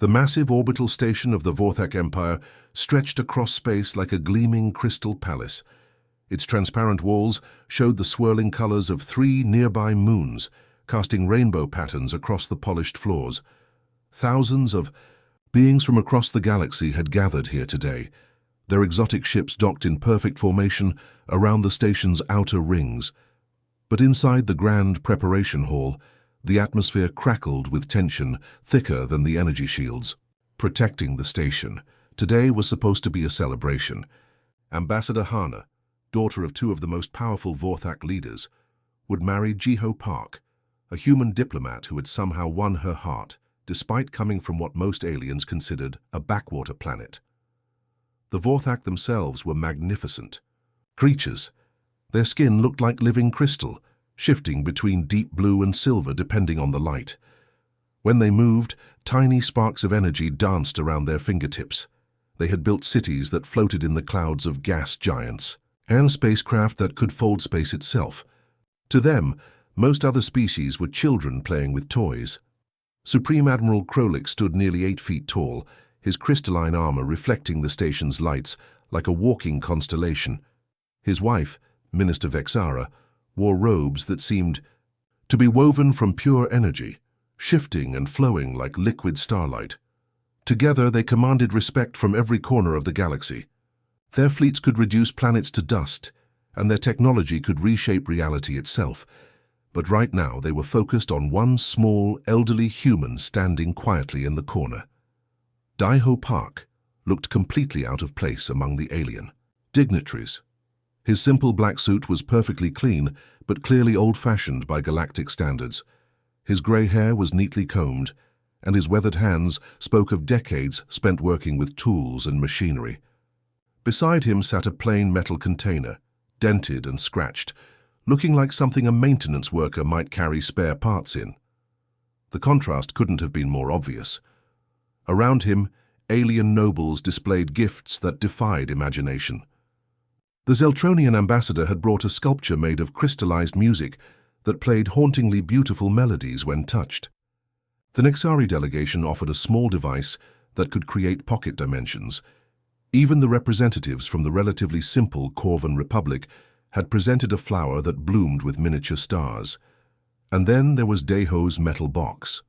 The massive orbital station of the Vorthak Empire stretched across space like a gleaming crystal palace. Its transparent walls showed the swirling colors of 3 nearby moons, casting rainbow patterns across the polished floors. Thousands of beings from across the galaxy had gathered here today, their exotic ships docked in perfect formation around the station's outer rings. But inside the grand preparation hall, the atmosphere crackled with tension thicker than the energy shields, protecting the station. Today was supposed to be a celebration. Ambassador Hana, daughter of 2 of the most powerful Vorthak leaders, would marry Jiho Park, a human diplomat who had somehow won her heart, despite coming from what most aliens considered a backwater planet. The Vorthak themselves were magnificent creatures. Their skin looked like living crystal, shifting between deep blue and silver depending on the light. When they moved, tiny sparks of energy danced around their fingertips. They had built cities that floated in the clouds of gas giants, and spacecraft that could fold space itself. To them, most other species were children playing with toys. Supreme Admiral Krolik stood nearly 8 feet tall, his crystalline armor reflecting the station's lights like a walking constellation. His wife, Minister Vexara, wore robes that seemed to be woven from pure energy, shifting and flowing like liquid starlight. Together they commanded respect from every corner of the galaxy. Their fleets could reduce planets to dust, and their technology could reshape reality itself. But right now they were focused on one small, elderly human standing quietly in the corner. Jiho Park looked completely out of place among the alien dignitaries. His simple black suit was perfectly clean, but clearly old-fashioned by galactic standards. His grey hair was neatly combed, and his weathered hands spoke of decades spent working with tools and machinery. Beside him sat a plain metal container, dented and scratched, looking like something a maintenance worker might carry spare parts in. The contrast couldn't have been more obvious. Around him, alien nobles displayed gifts that defied imagination. The Zeltronian ambassador had brought a sculpture made of crystallized music that played hauntingly beautiful melodies when touched. The Nexari delegation offered a small device that could create pocket dimensions. Even the representatives from the relatively simple Corvan Republic had presented a flower that bloomed with miniature stars. And then there was Deho's metal box.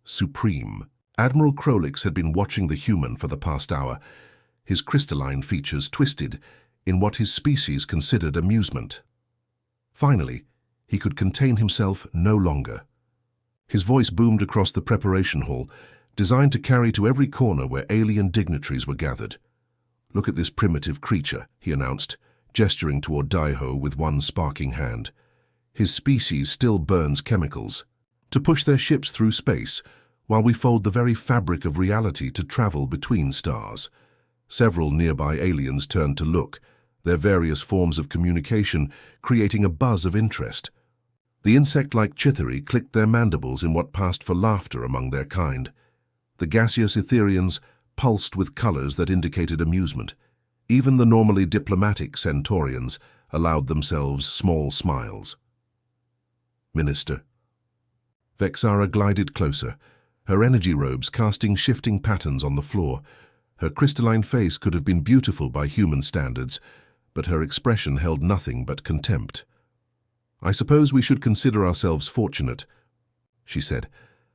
Supreme. Admiral Krolix had been watching the human for the past hour, his crystalline features twisted in what his species considered amusement. Finally, he could contain himself no longer. His voice boomed across the preparation hall, designed to carry to every corner where alien dignitaries were gathered. "Look at this primitive creature," he announced, gesturing toward Jiho with one sparking hand. "His species still burns chemicals to push their ships through space, while we fold the very fabric of reality to travel between stars." Several nearby aliens turned to look, their various forms of communication creating a buzz of interest. The insect-like Chithari clicked their mandibles in what passed for laughter among their kind. The gaseous Etherians pulsed with colors that indicated amusement. Even the normally diplomatic Centaurians allowed themselves small smiles. "Minister." Vexara glided closer, her energy robes casting shifting patterns on the floor. Her crystalline face could have been beautiful by human standards, but her expression held nothing but contempt. "I suppose we should consider ourselves fortunate," she said,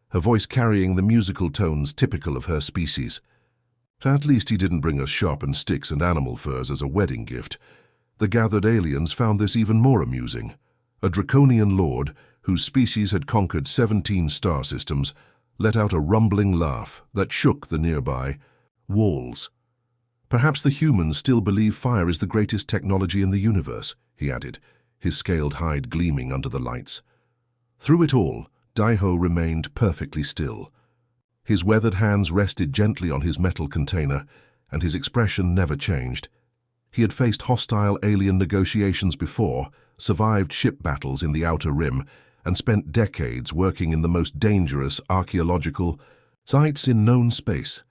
her voice carrying the musical tones typical of her species. "At least he didn't bring us sharpened sticks and animal furs as a wedding gift." The gathered aliens found this even more amusing. A draconian lord, whose species had conquered 17 star systems, let out a rumbling laugh that shook the nearby walls. "Perhaps the humans still believe fire is the greatest technology in the universe," he added, his scaled hide gleaming under the lights. Through it all, Jiho remained perfectly still. His weathered hands rested gently on his metal container, and his expression never changed. He had faced hostile alien negotiations before, survived ship battles in the Outer Rim, and spent decades working in the most dangerous archaeological sites in known space.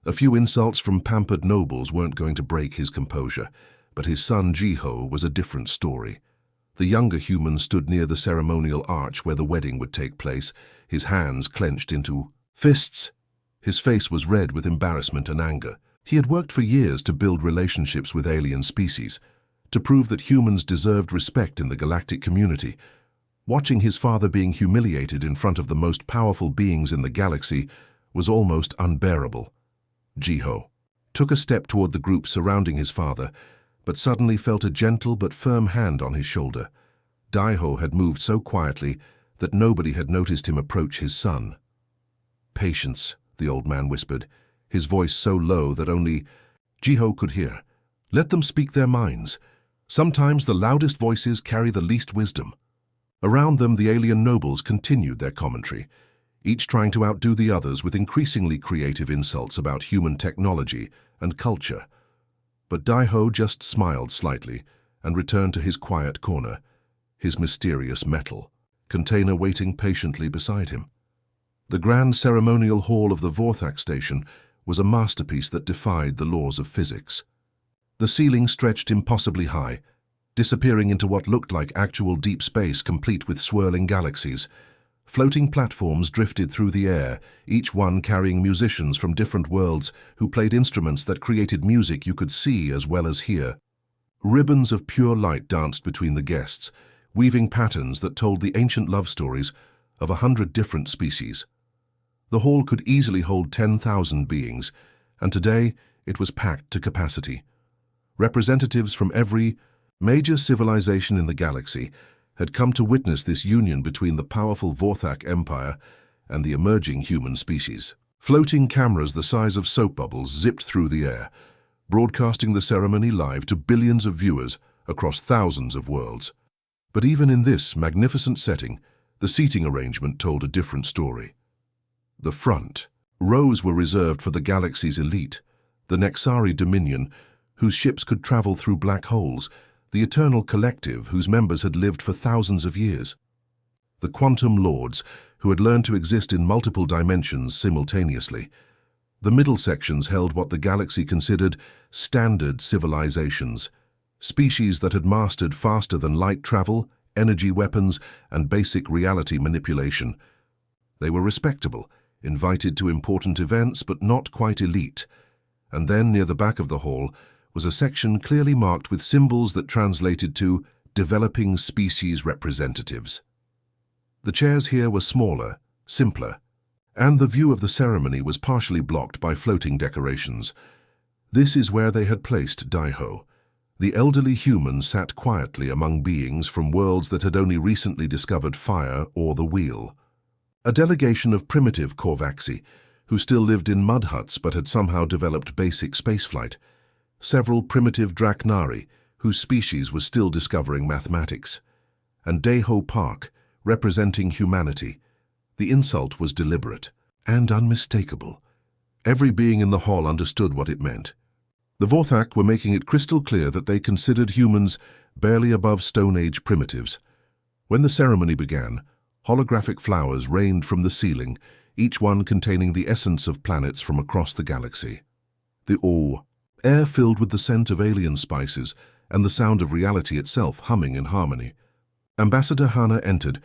A few insults from pampered nobles weren't going to break his composure, but his son Jiho was a different story. The younger human stood near the ceremonial arch where the wedding would take place, his hands clenched into fists. His face was red with embarrassment and anger. He had worked for years to build relationships with alien species, to prove that humans deserved respect in the galactic community. Watching his father being humiliated in front of the most powerful beings in the galaxy was almost unbearable. Jiho took a step toward the group surrounding his father, but suddenly felt a gentle but firm hand on his shoulder. Daiho had moved so quietly that nobody had noticed him approach his son. "Patience," the old man whispered, his voice so low that only Jiho could hear. "Let them speak their minds. Sometimes the loudest voices carry the least wisdom." Around them, the alien nobles continued their commentary, each trying to outdo the others with increasingly creative insults about human technology and culture. But Daiho just smiled slightly and returned to his quiet corner, his mysterious metal container waiting patiently beside him. The grand ceremonial hall of the Vorthak station was a masterpiece that defied the laws of physics. The ceiling stretched impossibly high, disappearing into what looked like actual deep space complete with swirling galaxies. Floating platforms drifted through the air, each one carrying musicians from different worlds who played instruments that created music you could see as well as hear. Ribbons of pure light danced between the guests, weaving patterns that told the ancient love stories of 100 different species. The hall could easily hold 10,000 beings, and today it was packed to capacity. Representatives from every major civilization in the galaxy had come to witness this union between the powerful Vorthak Empire and the emerging human species. Floating cameras the size of soap bubbles zipped through the air, broadcasting the ceremony live to billions of viewers across thousands of worlds. But even in this magnificent setting, the seating arrangement told a different story. The front rows were reserved for the galaxy's elite, the Nexari Dominion, whose ships could travel through black holes, the Eternal Collective, whose members had lived for thousands of years, the Quantum Lords, who had learned to exist in multiple dimensions simultaneously. The middle sections held what the galaxy considered standard civilizations, species that had mastered faster than light travel, energy weapons, and basic reality manipulation. They were respectable, invited to important events, but not quite elite. And then, near the back of the hall, was a section clearly marked with symbols that translated to developing species representatives. The chairs here were smaller, simpler, and the view of the ceremony was partially blocked by floating decorations. This is where they had placed Daiho. The elderly human sat quietly among beings from worlds that had only recently discovered fire or the wheel. A delegation of primitive Korvaxi, who still lived in mud huts but had somehow developed basic spaceflight. Several primitive Draknari, whose species was still discovering mathematics. And Daiho Park, representing humanity. The insult was deliberate and unmistakable. Every being in the hall understood what it meant. The Vorthak were making it crystal clear that they considered humans barely above Stone Age primitives. When the ceremony began, holographic flowers rained from the ceiling, each one containing the essence of planets from across the galaxy. The air filled with the scent of alien spices and the sound of reality itself humming in harmony. Ambassador Hana entered,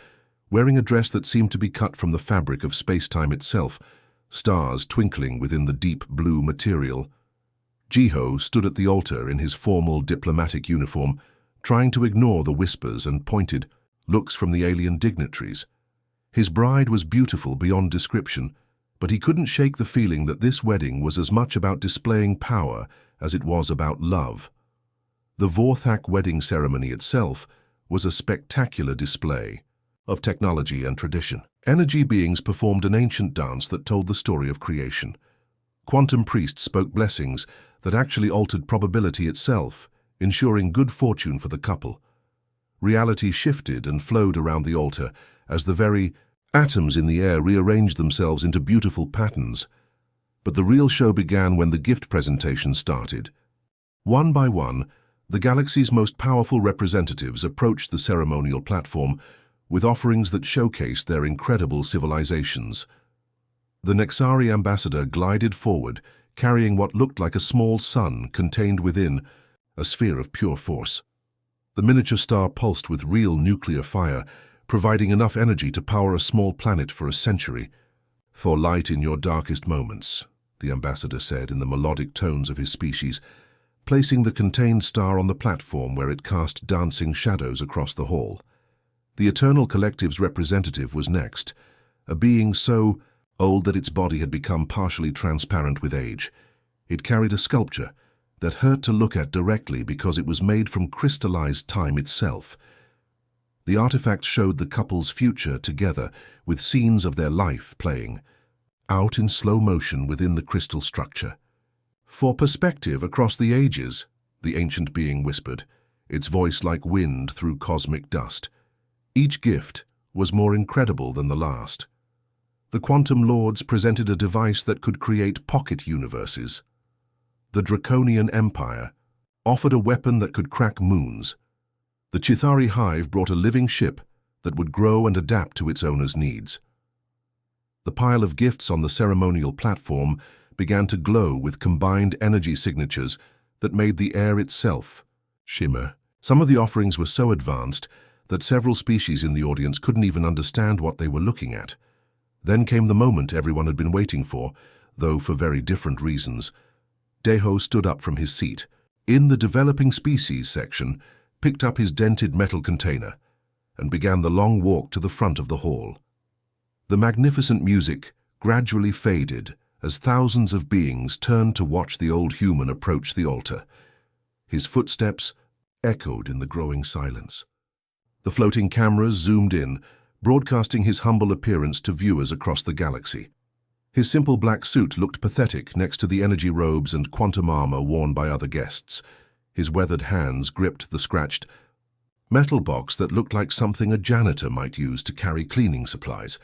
wearing a dress that seemed to be cut from the fabric of space-time itself, stars twinkling within the deep blue material. Jiho stood at the altar in his formal diplomatic uniform, trying to ignore the whispers and pointed looks from the alien dignitaries. His bride was beautiful beyond description, but he couldn't shake the feeling that this wedding was as much about displaying power as it was about love. The Vorthak wedding ceremony itself was a spectacular display of technology and tradition. Energy beings performed an ancient dance that told the story of creation. Quantum priests spoke blessings that actually altered probability itself, ensuring good fortune for the couple. Reality shifted and flowed around the altar as the very atoms in the air rearranged themselves into beautiful patterns. But the real show began when the gift presentation started. One by one, the galaxy's most powerful representatives approached the ceremonial platform with offerings that showcased their incredible civilizations. The Nexari ambassador glided forward, carrying what looked like a small sun contained within a sphere of pure force. The miniature star pulsed with real nuclear fire, providing enough energy to power a small planet for a century. "For light in your darkest moments," the ambassador said in the melodic tones of his species, placing the contained star on the platform where it cast dancing shadows across the hall. The Eternal Collective's representative was next, a being so old that its body had become partially transparent with age. It carried a sculpture that hurt to look at directly because it was made from crystallized time itself. The artifact showed the couple's future together, with scenes of their life playing out in slow motion within the crystal structure. "For perspective across the ages," the ancient being whispered, its voice like wind through cosmic dust. Each gift was more incredible than the last. The Quantum Lords presented a device that could create pocket universes. The Draconian Empire offered a weapon that could crack moons. The Chithari Hive brought a living ship that would grow and adapt to its owner's needs. The pile of gifts on the ceremonial platform began to glow with combined energy signatures that made the air itself shimmer. Some of the offerings were so advanced that several species in the audience couldn't even understand what they were looking at. Then came the moment everyone had been waiting for, though for very different reasons. Deho stood up from his seat, in the developing species section, picked up his dented metal container, and began the long walk to the front of the hall. The magnificent music gradually faded as thousands of beings turned to watch the old human approach the altar. His footsteps echoed in the growing silence. The floating cameras zoomed in, broadcasting his humble appearance to viewers across the galaxy. His simple black suit looked pathetic next to the energy robes and quantum armor worn by other guests. His weathered hands gripped the scratched metal box that looked like something a janitor might use to carry cleaning supplies.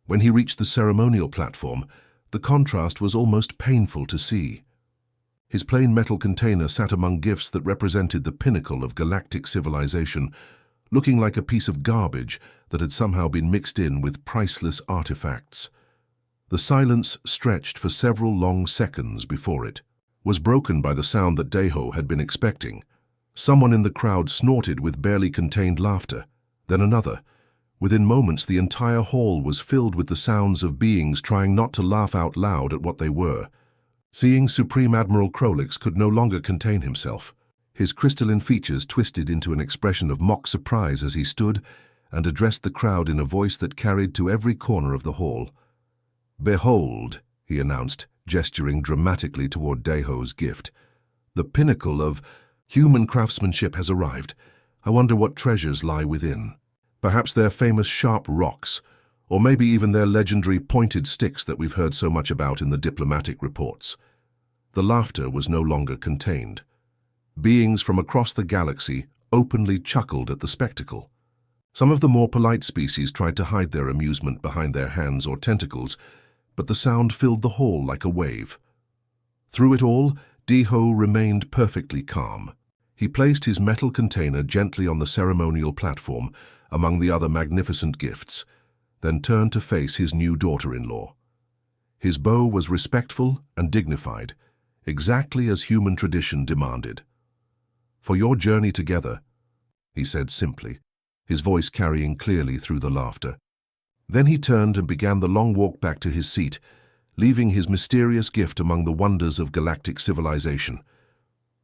When he reached the ceremonial platform, the contrast was almost painful to see. His plain metal container sat among gifts that represented the pinnacle of galactic civilization, looking like a piece of garbage that had somehow been mixed in with priceless artifacts. The silence stretched for several long seconds before it was broken by the sound that Deho had been expecting. Someone in the crowd snorted with barely contained laughter, then another. Within moments, the entire hall was filled with the sounds of beings trying not to laugh out loud at what they were. Seeing Supreme Admiral Krolix could no longer contain himself. His crystalline features twisted into an expression of mock surprise as he stood and addressed the crowd in a voice that carried to every corner of the hall. "Behold," he announced, gesturing dramatically toward Deho's gift. "The pinnacle of human craftsmanship has arrived. I wonder what treasures lie within. Perhaps their famous sharp rocks, or maybe even their legendary pointed sticks that we've heard so much about in the diplomatic reports." The laughter was no longer contained. Beings from across the galaxy openly chuckled at the spectacle. Some of the more polite species tried to hide their amusement behind their hands or tentacles, but the sound filled the hall like a wave. Through it all, Deho remained perfectly calm. He placed his metal container gently on the ceremonial platform among the other magnificent gifts, then turned to face his new daughter-in-law. His bow was respectful and dignified, exactly as human tradition demanded. "For your journey together," he said simply, his voice carrying clearly through the laughter. Then he turned and began the long walk back to his seat, leaving his mysterious gift among the wonders of galactic civilization.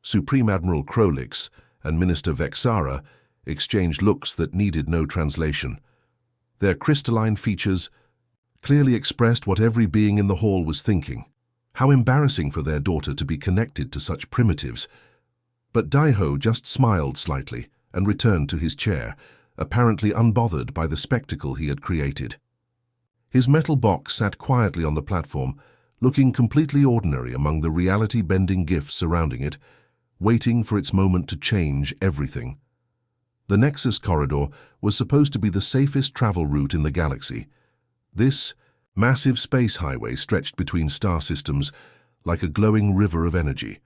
Supreme Admiral Krolix and Minister Vexara exchanged looks that needed no translation. Their crystalline features clearly expressed what every being in the hall was thinking. How embarrassing for their daughter to be connected to such primitives. But Deho just smiled slightly and returned to his chair, apparently unbothered by the spectacle he had created. His metal box sat quietly on the platform, looking completely ordinary among the reality-bending gifts surrounding it, waiting for its moment to change everything. The Nexus Corridor was supposed to be the safest travel route in the galaxy. This massive space highway stretched between star systems like a glowing river of energy,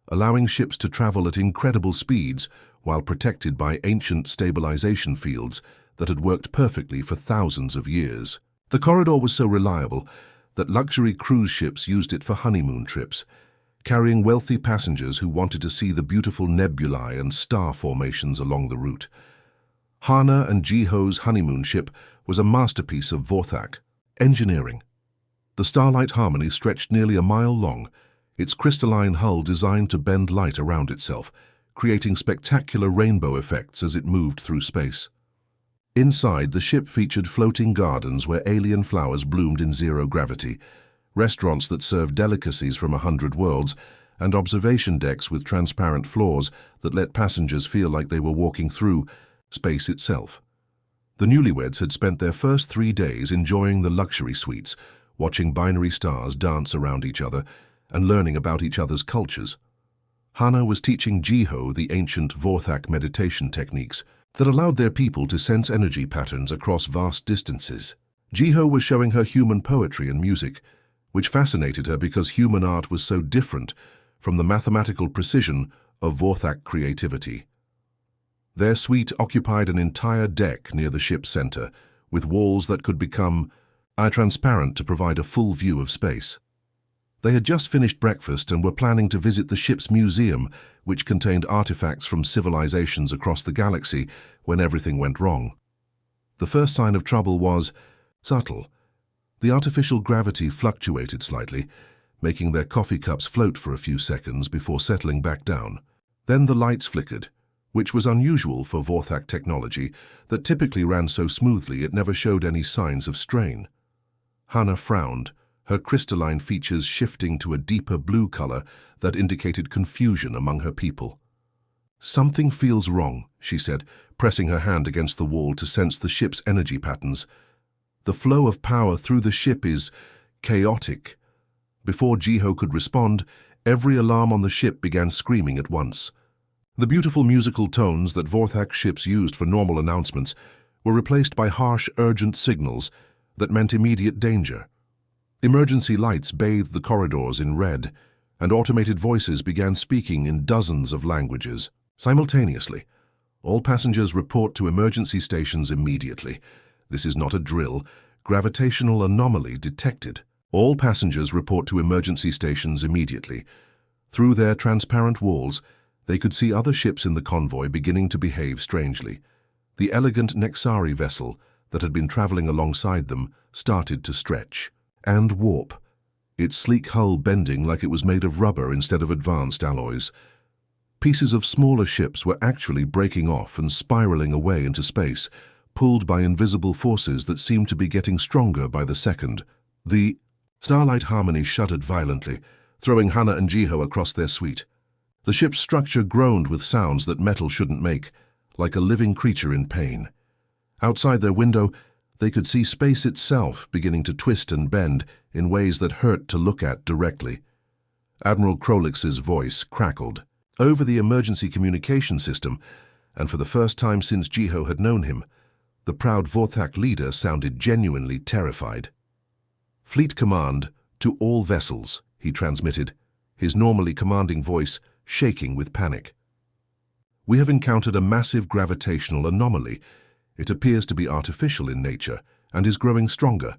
allowing ships to travel at incredible speeds while protected by ancient stabilization fields that had worked perfectly for thousands of years. The corridor was so reliable that luxury cruise ships used it for honeymoon trips, carrying wealthy passengers who wanted to see the beautiful nebulae and star formations along the route. Hana and Jiho's honeymoon ship was a masterpiece of Vorthak engineering. The starlight harmony stretched nearly a mile long, its crystalline hull designed to bend light around itself, creating spectacular rainbow effects as it moved through space. Inside, the ship featured floating gardens where alien flowers bloomed in zero gravity, restaurants that served delicacies from 100 worlds, and observation decks with transparent floors that let passengers feel like they were walking through space itself. The newlyweds had spent their first 3 days enjoying the luxury suites, watching binary stars dance around each other, and learning about each other's cultures. Hana was teaching Jiho the ancient Vorthak meditation techniques that allowed their people to sense energy patterns across vast distances. Jiho was showing her human poetry and music, which fascinated her because human art was so different from the mathematical precision of Vorthak creativity. Their suite occupied an entire deck near the ship's center, with walls that could become transparent to provide a full view of space. They had just finished breakfast and were planning to visit the ship's museum, which contained artifacts from civilizations across the galaxy, when everything went wrong. The first sign of trouble was subtle. The artificial gravity fluctuated slightly, making their coffee cups float for a few seconds before settling back down. Then the lights flickered, which was unusual for Vorthak technology that typically ran so smoothly it never showed any signs of strain. Hana frowned, her crystalline features shifting to a deeper blue color that indicated confusion among her people. "Something feels wrong," she said, pressing her hand against the wall to sense the ship's energy patterns. "The flow of power through the ship is chaotic." Before Jiho could respond, every alarm on the ship began screaming at once. The beautiful musical tones that Vorthak ships used for normal announcements were replaced by harsh, urgent signals that meant immediate danger. Emergency lights bathed the corridors in red, and automated voices began speaking in dozens of languages. Simultaneously, all passengers report to emergency stations immediately. This is not a drill. Gravitational anomaly detected. All passengers report to emergency stations immediately. Through their transparent walls, they could see other ships in the convoy beginning to behave strangely. The elegant Nexari vessel that had been traveling alongside them started to stretch and warp, its sleek hull bending like it was made of rubber instead of advanced alloys. Pieces of smaller ships were actually breaking off and spiraling away into space, pulled by invisible forces that seemed to be getting stronger by the second. The starlight harmony shuddered violently, throwing Hana and Jiho across their suite. The ship's structure groaned with sounds that metal shouldn't make, like a living creature in pain. Outside their window, they could see space itself beginning to twist and bend in ways that hurt to look at directly. Admiral Krolix's voice crackled over the emergency communication system, and for the first time since Jiho had known him, the proud Vorthak leader sounded genuinely terrified. "Fleet command to all vessels," he transmitted, his normally commanding voice shaking with panic. "We have encountered a massive gravitational anomaly. It appears to be artificial in nature and is growing stronger.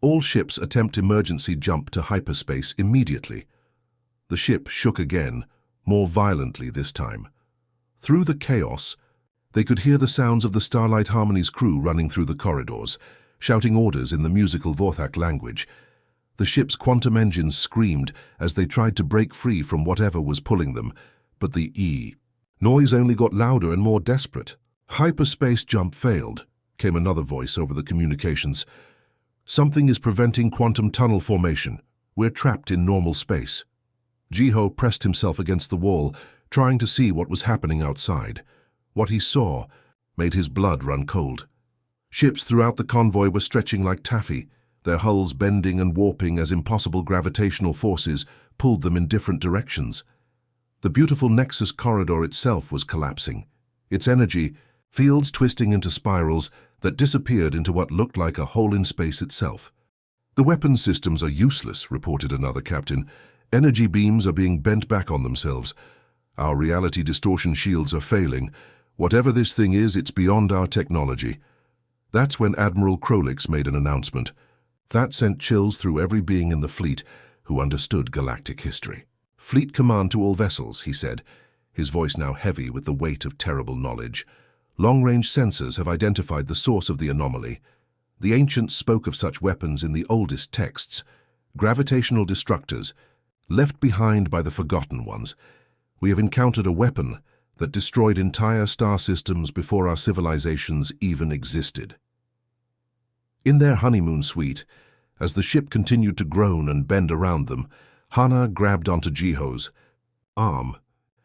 All ships attempt emergency jump to hyperspace immediately." The ship shook again, more violently this time. Through the chaos, they could hear the sounds of the Starlight Harmony's crew running through the corridors, shouting orders in the musical Vorthak language. The ship's quantum engines screamed as they tried to break free from whatever was pulling them, but the noise only got louder and more desperate. "Hyperspace jump failed," came another voice over the communications. "Something is preventing quantum tunnel formation. We're trapped in normal space." Jiho pressed himself against the wall, trying to see what was happening outside. What he saw made his blood run cold. Ships throughout the convoy were stretching like taffy, their hulls bending and warping as impossible gravitational forces pulled them in different directions. The beautiful Nexus corridor itself was collapsing, its energy fields twisting into spirals that disappeared into what looked like a hole in space itself. "The weapons systems are useless," reported another captain. "Energy beams are being bent back on themselves. Our reality distortion shields are failing. Whatever this thing is, it's beyond our technology." That's when Admiral Krolix made an announcement. That sent chills through every being in the fleet who understood galactic history. "Fleet command to all vessels," he said, his voice now heavy with the weight of terrible knowledge. "Long-range sensors have identified the source of the anomaly. The ancients spoke of such weapons in the oldest texts. Gravitational destructors, left behind by the Forgotten Ones. We have encountered a weapon that destroyed entire star systems before our civilizations even existed. In their honeymoon suite, as the ship continued to groan and bend around them, Hana grabbed onto Jiho's arm.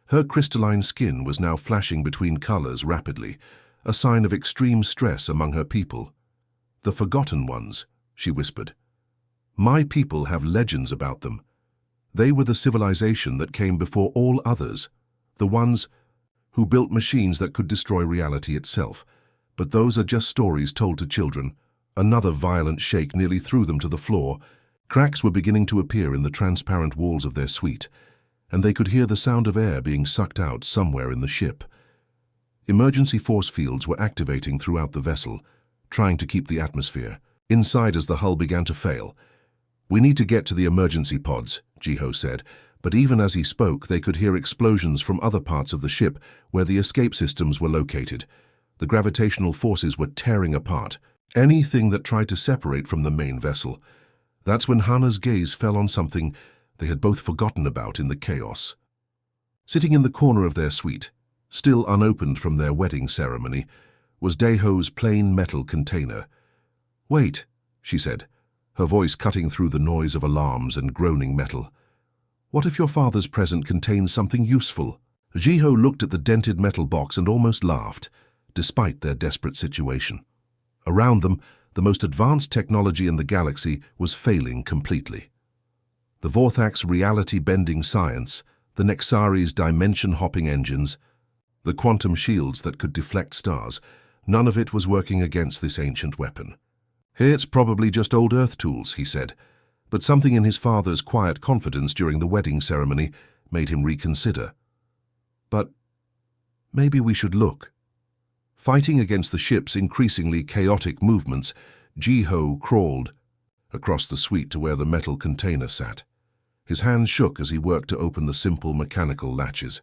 Her crystalline skin was now flashing between colors rapidly, a sign of extreme stress among her people. "The Forgotten Ones," she whispered. "My people have legends about them. They were the civilization that came before all others, the ones who built machines that could destroy reality itself. But those are just stories told to children." Another violent shake nearly threw them to the floor. Cracks were beginning to appear in the transparent walls of their suite, and they could hear the sound of air being sucked out somewhere in the ship. Emergency force fields were activating throughout the vessel, trying to keep the atmosphere inside as the hull began to fail. "We need to get to the emergency pods," Jiho said, but even as he spoke, they could hear explosions from other parts of the ship where the escape systems were located. The gravitational forces were tearing apart anything that tried to separate from the main vessel. That's when Hana's gaze fell on something they had both forgotten about in the chaos. Sitting in the corner of their suite, still unopened from their wedding ceremony, was Daeho's plain metal container. "Wait," she said, her voice cutting through the noise of alarms and groaning metal. "What if your father's present contains something useful?" Jiho looked at the dented metal box and almost laughed, despite their desperate situation. Around them, the most advanced technology in the galaxy was failing completely. The Vorthak's reality-bending science, the Nexari's dimension-hopping engines, the quantum shields that could deflect stars, none of it was working against this ancient weapon. "It's probably just old Earth tools," he said, but something in his father's quiet confidence during the wedding ceremony made him reconsider. "But maybe we should look." Fighting against the ship's increasingly chaotic movements, Jiho crawled across the suite to where the metal container sat. His hands shook as he worked to open the simple mechanical latches.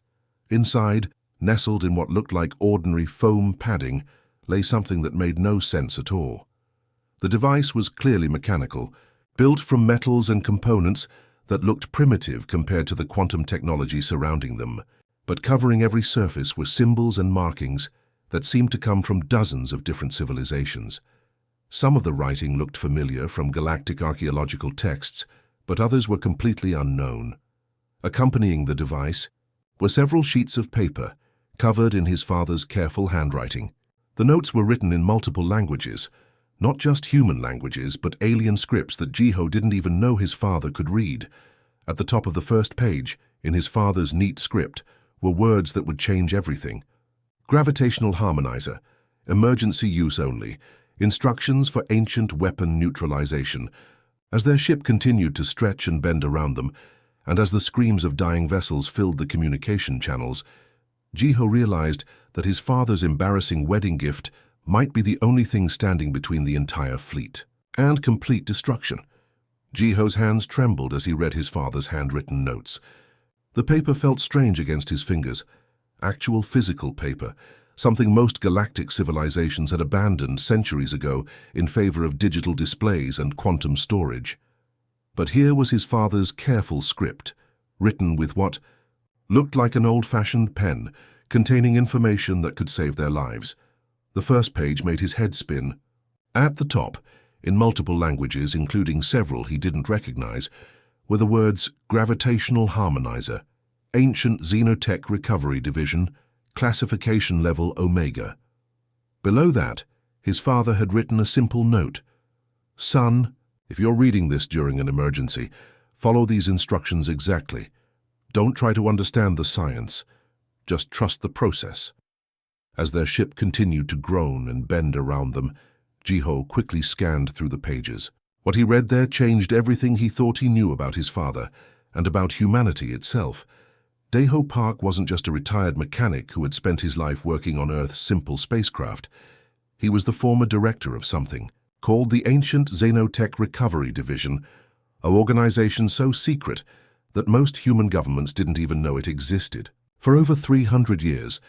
Inside, nestled in what looked like ordinary foam padding, lay something that made no sense at all. The device was clearly mechanical, built from metals and components that looked primitive compared to the quantum technology surrounding them, but covering every surface were symbols and markings that seemed to come from dozens of different civilizations. Some of the writing looked familiar from galactic archaeological texts, but others were completely unknown. Accompanying the device were several sheets of paper, covered in his father's careful handwriting. The notes were written in multiple languages, not just human languages, but alien scripts that Jiho didn't even know his father could read. At the top of the first page, in his father's neat script, were words that would change everything. Gravitational harmonizer, emergency use only, instructions for ancient weapon neutralization. As their ship continued to stretch and bend around them, and as the screams of dying vessels filled the communication channels, Jiho realized that his father's embarrassing wedding gift might be the only thing standing between the entire fleet and complete destruction. Jiho's hands trembled as he read his father's handwritten notes. The paper felt strange against his fingers. Actual physical paper, something most galactic civilizations had abandoned centuries ago in favor of digital displays and quantum storage. But here was his father's careful script, written with what looked like an old-fashioned pen, containing information that could save their lives. The first page made his head spin. At the top, in multiple languages, including several he didn't recognize, were the words Gravitational Harmonizer, Ancient Xenotech Recovery Division, Classification Level Omega. Below that, his father had written a simple note. "Son, if you're reading this during an emergency, follow these instructions exactly. Don't try to understand the science. Just trust the process." As their ship continued to groan and bend around them, Jiho quickly scanned through the pages. What he read there changed everything he thought he knew about his father and about humanity itself. Daeho Park wasn't just a retired mechanic who had spent his life working on Earth's simple spacecraft. He was the former director of something called the Ancient Xenotech Recovery Division, an organization so secret that most human governments didn't even know it existed. For over 300 years,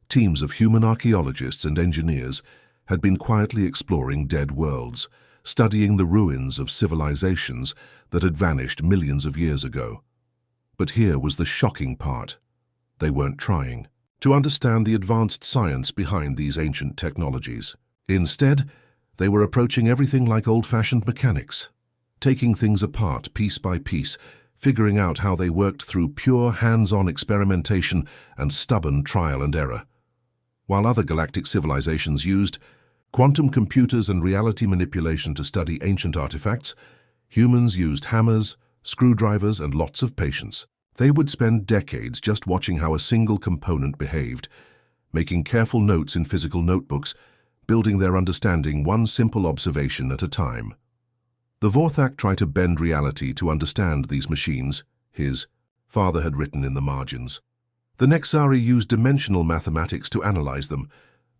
teams of human archaeologists and engineers had been quietly exploring dead worlds, studying the ruins of civilizations that had vanished millions of years ago. But here was the shocking part. They weren't trying to understand the advanced science behind these ancient technologies. Instead, they were approaching everything like old-fashioned mechanics, taking things apart piece by piece, figuring out how they worked through pure hands-on experimentation and stubborn trial and error. While other galactic civilizations used quantum computers and reality manipulation to study ancient artifacts, humans used hammers, screwdrivers, and lots of patience. They would spend decades just watching how a single component behaved, making careful notes in physical notebooks, building their understanding one simple observation at a time. The Vorthak tried to bend reality to understand these machines, his father had written in the margins. The Nexari used dimensional mathematics to analyze them,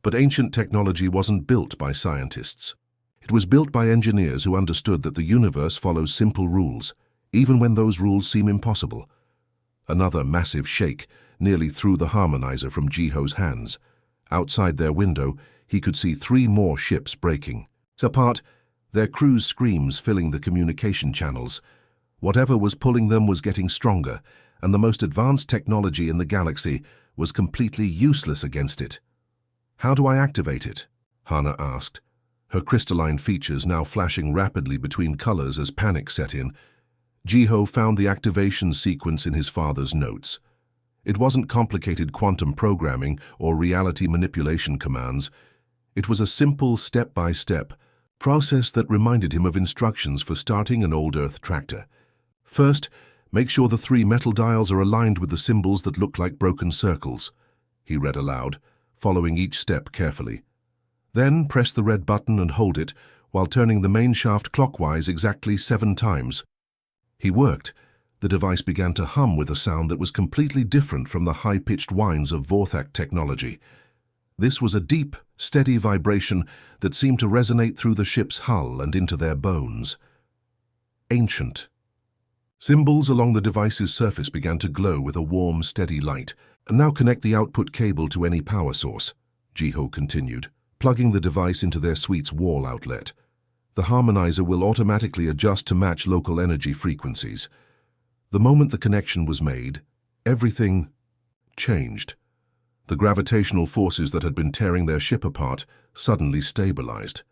but ancient technology wasn't built by scientists. It was built by engineers who understood that the universe follows simple rules, even when those rules seem impossible. Another massive shake nearly threw the harmonizer from Jiho's hands. Outside their window, he could see 3 more ships breaking apart, their crews' screams filling the communication channels. Whatever was pulling them was getting stronger, and the most advanced technology in the galaxy was completely useless against it. "How do I activate it?" Hana asked, her crystalline features now flashing rapidly between colors as panic set in. Jiho found the activation sequence in his father's notes. It wasn't complicated quantum programming or reality manipulation commands. It was a simple step-by-step process that reminded him of instructions for starting an old Earth tractor. First, make sure the 3 metal dials are aligned with the symbols that look like broken circles, he read aloud, following each step carefully. Then press the red button and hold it while turning the main shaft clockwise exactly 7 times. He worked. The device began to hum with a sound that was completely different from the high-pitched whines of Vorthak technology. This was a deep, steady vibration that seemed to resonate through the ship's hull and into their bones. Ancient. Symbols along the device's surface began to glow with a warm, steady light. "And now connect the output cable to any power source," Jiho continued, plugging the device into their suite's wall outlet. "The harmonizer will automatically adjust to match local energy frequencies." The moment the connection was made, everything changed. The gravitational forces that had been tearing their ship apart suddenly stabilized.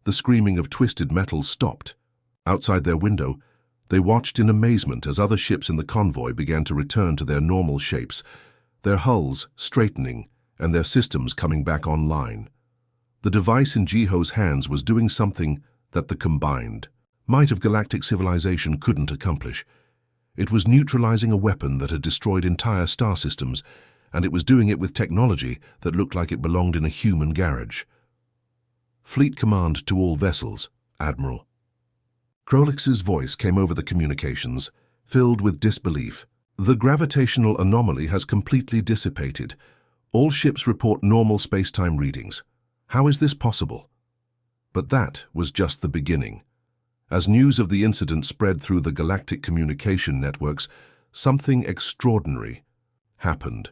The screaming of twisted metal stopped. Outside their window, they watched in amazement as other ships in the convoy began to return to their normal shapes, their hulls straightening and their systems coming back online. The device in Jiho's hands was doing something that the combined might of galactic civilization couldn't accomplish. It was neutralizing a weapon that had destroyed entire star systems, and it was doing it with technology that looked like it belonged in a human garage. "Fleet command to all vessels, Admiral." Krolix's voice came over the communications, filled with disbelief. "The gravitational anomaly has completely dissipated. All ships report normal space-time readings. How is this possible?" But that was just the beginning. As news of the incident spread through the galactic communication networks, something extraordinary happened.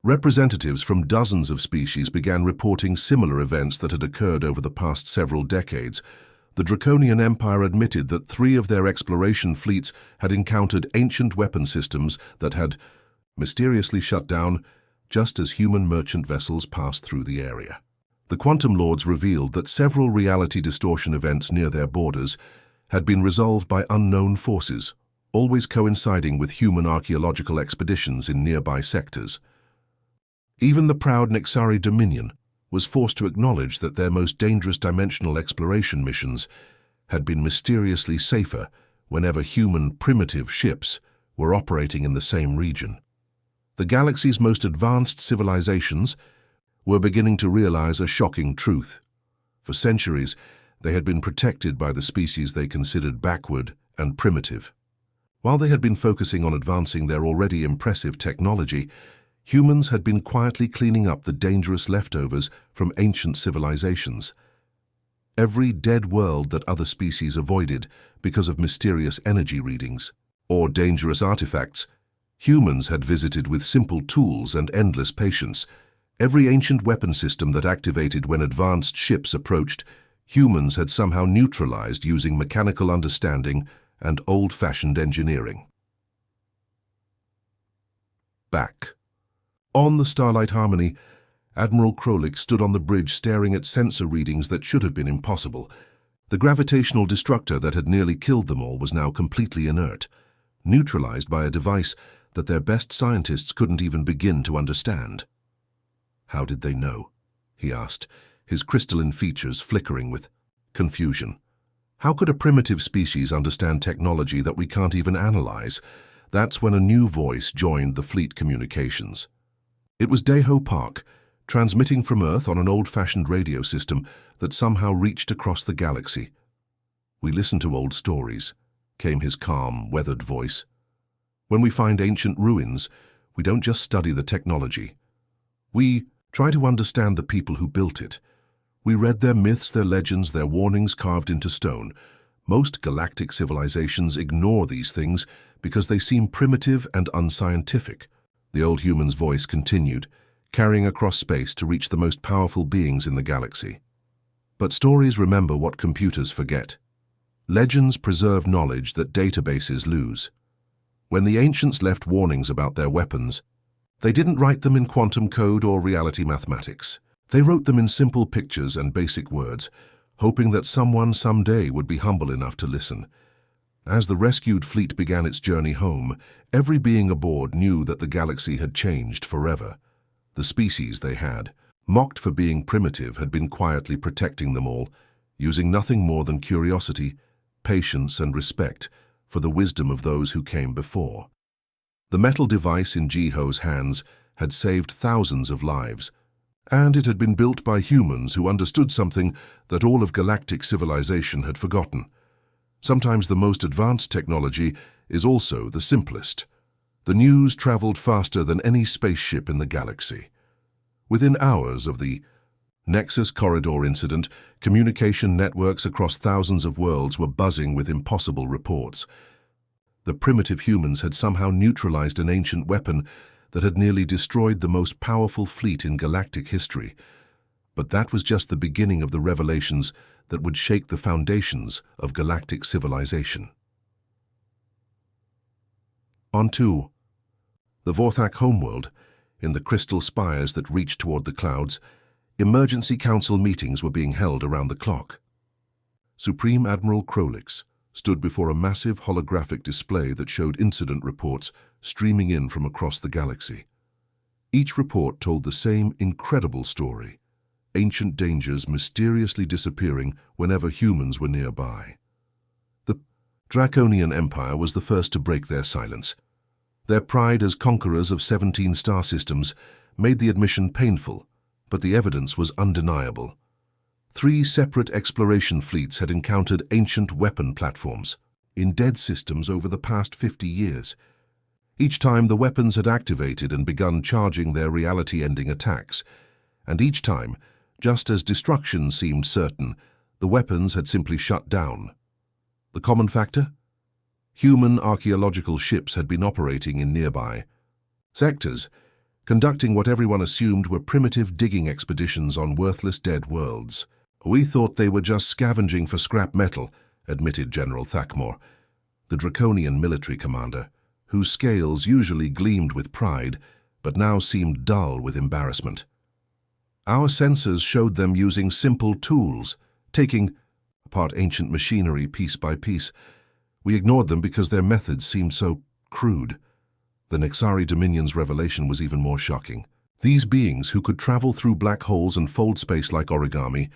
Representatives from dozens of species began reporting similar events that had occurred over the past several decades. The Draconian Empire admitted that 3 of their exploration fleets had encountered ancient weapon systems that had mysteriously shut down just as human merchant vessels passed through the area. The Quantum Lords revealed that several reality distortion events near their borders had been resolved by unknown forces, always coinciding with human archaeological expeditions in nearby sectors. Even the proud Nexari Dominion was forced to acknowledge that their most dangerous dimensional exploration missions had been mysteriously safer whenever human primitive ships were operating in the same region. The galaxy's most advanced civilizations were beginning to realize a shocking truth. For centuries, they had been protected by the species they considered backward and primitive. While they had been focusing on advancing their already impressive technology, humans had been quietly cleaning up the dangerous leftovers from ancient civilizations. Every dead world that other species avoided because of mysterious energy readings or dangerous artifacts, humans had visited with simple tools and endless patience. Every ancient weapon system that activated when advanced ships approached, Humans had somehow neutralized using mechanical understanding and old-fashioned engineering. Back. On the Starlight Harmony, Admiral Krolik stood on the bridge staring at sensor readings that should have been impossible. The gravitational destructor that had nearly killed them all was now completely inert, neutralized by a device that their best scientists couldn't even begin to understand. "How did they know?" he asked, his crystalline features flickering with confusion. "How could a primitive species understand technology that we can't even analyze?" That's when a new voice joined the fleet communications. It was Daho Park, transmitting from Earth on an old-fashioned radio system that somehow reached across the galaxy. "We listen to old stories," came his calm, weathered voice. "When we find ancient ruins, we don't just study the technology. We try to understand the people who built it. We read their myths, their legends, their warnings carved into stone. Most galactic civilizations ignore these things because they seem primitive and unscientific." The old human's voice continued, carrying across space to reach the most powerful beings in the galaxy. "But stories remember what computers forget. Legends preserve knowledge that databases lose. When the ancients left warnings about their weapons, they didn't write them in quantum code or reality mathematics. They wrote them in simple pictures and basic words, hoping that someone someday would be humble enough to listen. As the rescued fleet began its journey home, every being aboard knew that the galaxy had changed forever. The species they had, mocked for being primitive, had been quietly protecting them all, using nothing more than curiosity, patience, and respect for the wisdom of those who came before. The metal device in Jiho's hands had saved thousands of lives, and it had been built by humans who understood something that all of galactic civilization had forgotten. Sometimes the most advanced technology is also the simplest. The news traveled faster than any spaceship in the galaxy. Within hours of the Nexus Corridor incident, communication networks across thousands of worlds were buzzing with impossible reports. The primitive humans had somehow neutralized an ancient weapon that had nearly destroyed the most powerful fleet in galactic history. But that was just the beginning of the revelations that would shake the foundations of galactic civilization. On to the Vorthak homeworld, in the crystal spires that reached toward the clouds, emergency council meetings were being held around the clock. Supreme Admiral Krolik stood before a massive holographic display that showed incident reports streaming in from across the galaxy. Each report told the same incredible story: ancient dangers mysteriously disappearing whenever humans were nearby. The Draconian Empire was the first to break their silence. Their pride as conquerors of 17 star systems made the admission painful, but the evidence was undeniable. 3 separate exploration fleets had encountered ancient weapon platforms in dead systems over the past 50 years. Each time the weapons had activated and begun charging their reality-ending attacks, and each time, just as destruction seemed certain, the weapons had simply shut down. The common factor? Human archaeological ships had been operating in nearby sectors, conducting what everyone assumed were primitive digging expeditions on worthless dead worlds. "We thought they were just scavenging for scrap metal," admitted General Thakmor, the Draconian military commander, whose scales usually gleamed with pride, but now seemed dull with embarrassment. "Our sensors showed them using simple tools, taking apart ancient machinery piece by piece. We ignored them because their methods seemed so crude." The Nexari Dominion's revelation was even more shocking. These beings, who could travel through black holes and fold space like origami,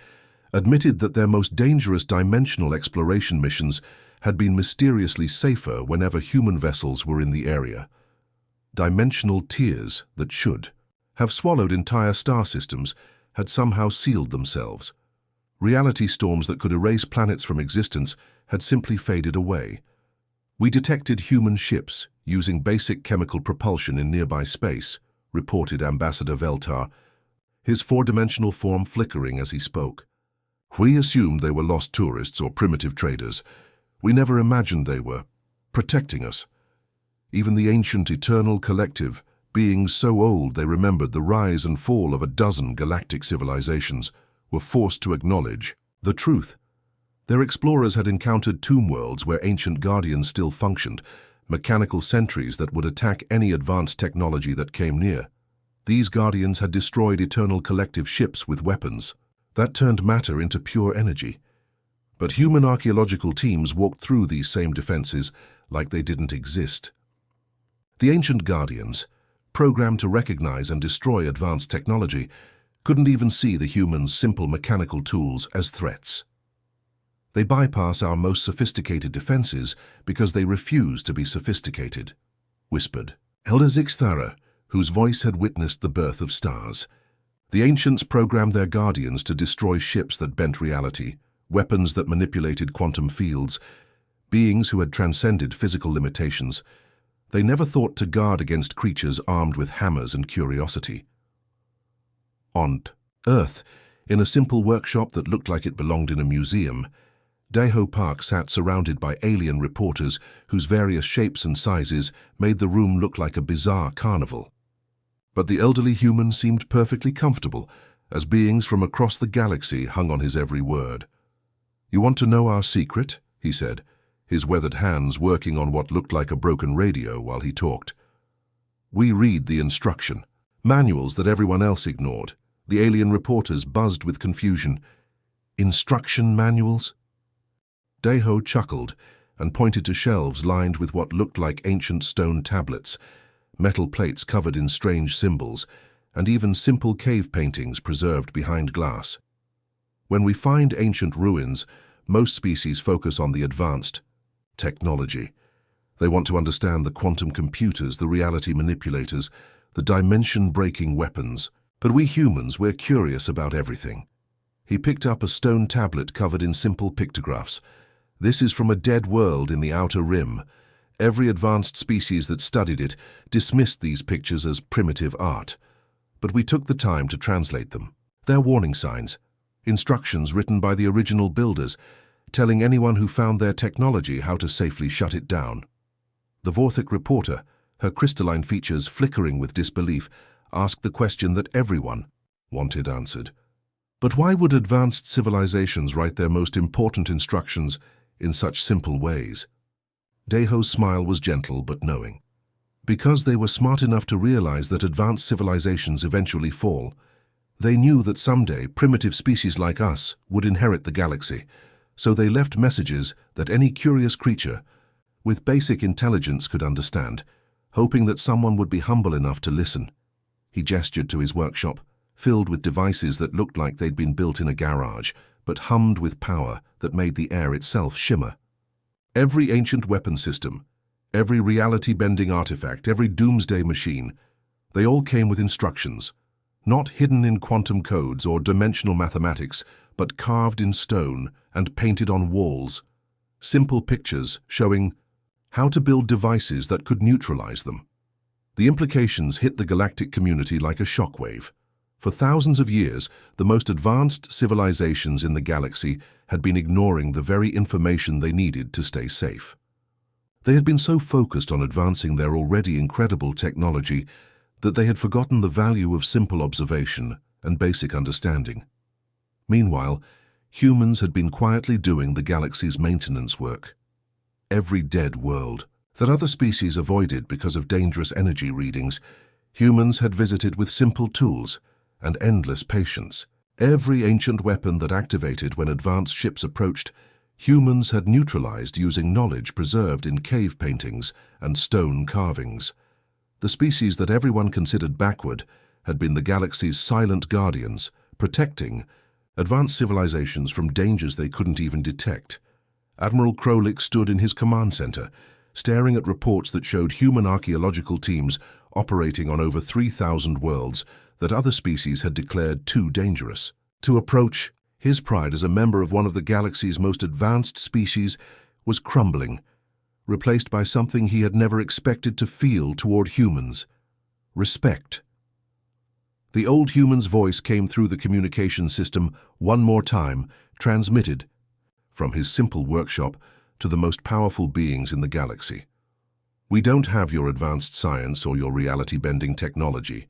admitted that their most dangerous dimensional exploration missions had been mysteriously safer whenever human vessels were in the area. Dimensional tiers that should have swallowed entire star systems had somehow sealed themselves. Reality storms that could erase planets from existence had simply faded away. "We detected human ships using basic chemical propulsion in nearby space," reported Ambassador Veltar, his 4-dimensional form flickering as he spoke. "We assumed they were lost tourists or primitive traders. We never imagined they were protecting us." Even the ancient eternal collective, beings so old they remembered the rise and fall of a dozen galactic civilizations, were forced to acknowledge The truth. Their explorers had encountered tomb worlds where ancient guardians still functioned, mechanical sentries that would attack any advanced technology that came near. These guardians had destroyed eternal collective ships with weapons. That turned matter into pure energy. But human archaeological teams walked through these same defenses like they didn't exist. The ancient guardians, programmed to recognize and destroy advanced technology, couldn't even see the humans' simple mechanical tools as threats. They bypass our most sophisticated defenses because they refuse to be sophisticated, whispered Elder Zixthara, whose voice had witnessed the birth of stars. The ancients programmed their guardians to destroy ships that bent reality, weapons that manipulated quantum fields, beings who had transcended physical limitations. They never thought to guard against creatures armed with hammers and curiosity. On Earth, in a simple workshop that looked like it belonged in a museum, Daeho Park sat surrounded by alien reporters whose various shapes and sizes made the room look like a bizarre carnival. But the elderly human seemed perfectly comfortable, as beings from across the galaxy hung on his every word. "You want to know our secret?" he said, his weathered hands working on what looked like a broken radio while he talked. "We read the instruction, manuals that everyone else ignored." The alien reporters buzzed with confusion. "Instruction manuals?" Daeho chuckled and pointed to shelves lined with what looked like ancient stone tablets, metal plates covered in strange symbols, and even simple cave paintings preserved behind glass. When we find ancient ruins, most species focus on the advanced technology. They want to understand the quantum computers, the reality manipulators, the dimension-breaking weapons. But we humans, we're curious about everything. He picked up a stone tablet covered in simple pictographs. "This is from a dead world in the outer rim. Every advanced species that studied it dismissed these pictures as primitive art. But we took the time to translate them. They're warning signs, instructions written by the original builders, telling anyone who found their technology how to safely shut it down." The Vorthik reporter, her crystalline features flickering with disbelief, asked the question that everyone wanted answered. But why would advanced civilizations write their most important instructions in such simple ways? Daeho's smile was gentle but knowing. Because they were smart enough to realize that advanced civilizations eventually fall. They knew that someday primitive species like us would inherit the galaxy, so they left messages that any curious creature with basic intelligence could understand, hoping that someone would be humble enough to listen. He gestured to his workshop, filled with devices that looked like they'd been built in a garage, but hummed with power that made the air itself shimmer. Every ancient weapon system, every reality-bending artifact, every doomsday machine, they all came with instructions, not hidden in quantum codes or dimensional mathematics, but carved in stone and painted on walls. Simple pictures showing how to build devices that could neutralize them. The implications hit the galactic community like a shockwave. For thousands of years, the most advanced civilizations in the galaxy had been ignoring the very information they needed to stay safe. They had been so focused on advancing their already incredible technology that they had forgotten the value of simple observation and basic understanding. Meanwhile, humans had been quietly doing the galaxy's maintenance work. Every dead world that other species avoided because of dangerous energy readings, humans had visited with simple tools and endless patience. Every ancient weapon that activated when advanced ships approached, humans had neutralized using knowledge preserved in cave paintings and stone carvings. The species that everyone considered backward had been the galaxy's silent guardians, protecting advanced civilizations from dangers they couldn't even detect. Admiral Krolik stood in his command center, staring at reports that showed human archaeological teams operating on over 3,000 worlds that other species had declared too dangerous to approach. His pride as a member of one of the galaxy's most advanced species was crumbling, replaced by something he had never expected to feel toward humans: respect. The old human's voice came through the communication system one more time, transmitted from his simple workshop to the most powerful beings in the galaxy. "We don't have your advanced science or your reality-bending technology,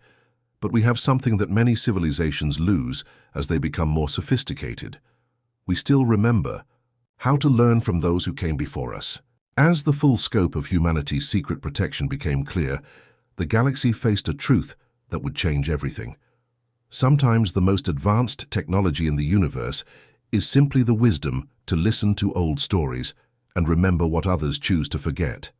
but we have something that many civilizations lose as they become more sophisticated: we still remember how to learn from those who came before us. As the full scope of humanity's secret protection became clear, the galaxy faced a truth that would change everything. Sometimes the most advanced technology in the universe is simply the wisdom to listen to old stories and remember what others choose to forget.